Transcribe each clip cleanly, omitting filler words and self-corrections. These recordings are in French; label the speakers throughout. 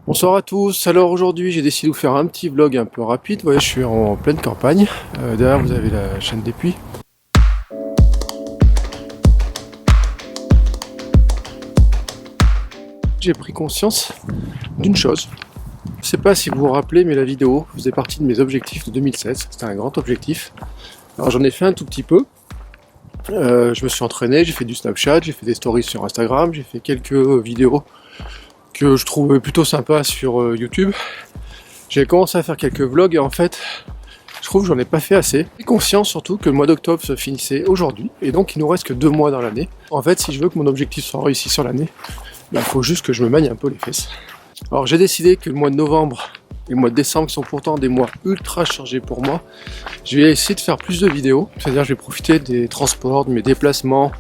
Speaker 1: Bonsoir à tous, alors aujourd'hui j'ai décidé de vous faire un petit vlog un peu rapide. Vous voyez, je suis en pleine campagne, derrière vous avez la chaîne des Puys. J'ai pris conscience d'une chose. Je sais pas si vous vous rappelez, mais la vidéo faisait partie de mes objectifs de 2016, c'était un grand objectif. Alors j'en ai fait un tout petit peu, je me suis entraîné, j'ai fait du Snapchat, j'ai fait des stories sur Instagram, j'ai fait quelques vidéos que je trouvais plutôt sympa sur YouTube. J'ai commencé à faire quelques vlogs et en fait, je trouve que j'en ai pas fait assez. J'ai conscience surtout que le mois d'octobre se finissait aujourd'hui et donc il nous reste que 2 mois dans l'année. En fait, si je veux que mon objectif soit réussi sur l'année, il faut juste que je me magne un peu les fesses. Alors j'ai décidé que le mois de novembre et le mois de décembre, qui sont pourtant des mois ultra chargés pour moi, je vais essayer de faire plus de vidéos, c'est-à-dire je vais profiter des transports, de mes déplacements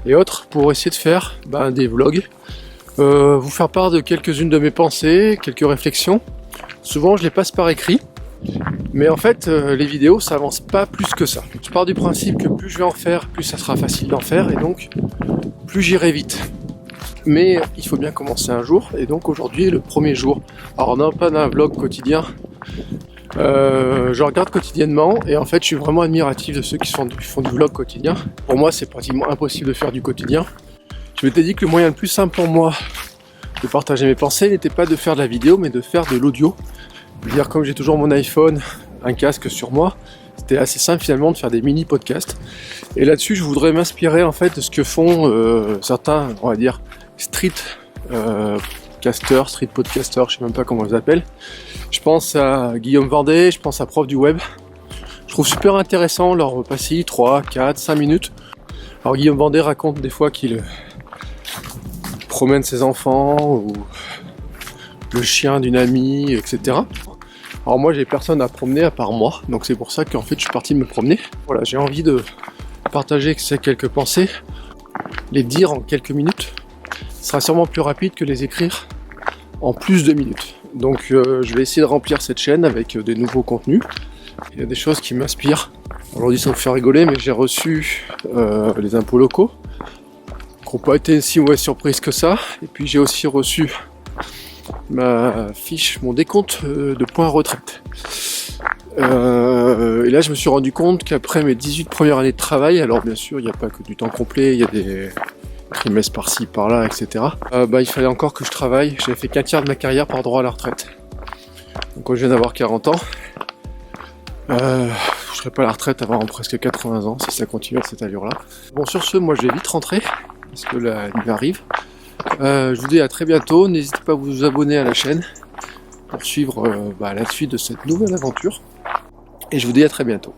Speaker 1: et autres pour essayer de faire des vlogs. Vous faire part de quelques-unes de mes pensées, quelques réflexions. Souvent je les passe par écrit, mais en fait les vidéos ça avance pas plus que ça. Je pars du principe que plus je vais en faire, plus ça sera facile d'en faire et donc plus j'irai vite. Mais il faut bien commencer un jour et donc aujourd'hui est le premier jour. Alors on n'a pas d'un vlog quotidien, je regarde quotidiennement et en fait je suis vraiment admiratif de ceux qui font du vlog quotidien. Pour moi c'est pratiquement impossible de faire du quotidien. Je m'étais dit que le moyen le plus simple pour moi de partager mes pensées n'était pas de faire de la vidéo mais de faire de l'audio. Je veux dire, comme j'ai toujours mon iPhone, un casque sur moi, c'était assez simple finalement de faire des mini podcasts. Et là-dessus je voudrais m'inspirer en fait de ce que font certains, on va dire, street podcasters, je sais même pas comment ils appellent. Je pense à Guillaume Vendée, je pense à Prof du Web. Je trouve super intéressant leur passer 3, 4, 5 minutes. Alors Guillaume Vendée raconte des fois qu'il promène ses enfants ou le chien d'une amie, etc. Alors moi j'ai personne à promener à part moi, donc c'est pour ça qu'en fait je suis parti me promener. Voilà, j'ai envie de partager ces quelques pensées, les dire en quelques minutes. Ce sera sûrement plus rapide que les écrire en plus de minutes. Donc je vais essayer de remplir cette chaîne avec des nouveaux contenus. Il y a des choses qui m'inspirent. Aujourd'hui ça me fait rigoler, mais j'ai reçu les impôts locaux, qui n'ont pas été une si mauvaise surprise que ça. Et puis j'ai aussi reçu ma fiche, mon décompte de points retraite. Et là je me suis rendu compte qu'après mes 18 premières années de travail, alors bien sûr il n'y a pas que du temps complet, il y a des trimestres par-ci, par-là, etc. Il fallait encore que je travaille. J'avais fait qu'un tiers de ma carrière par droit à la retraite. Donc quand je viens d'avoir 40 ans, je serai pas à la retraite avant presque 80 ans si ça continue à cette allure-là. Bon, sur ce, moi je vais vite rentrer parce que la nuit arrive. Je vous dis à très bientôt. N'hésitez pas à vous abonner à la chaîne pour suivre la suite de cette nouvelle aventure. Et je vous dis à très bientôt.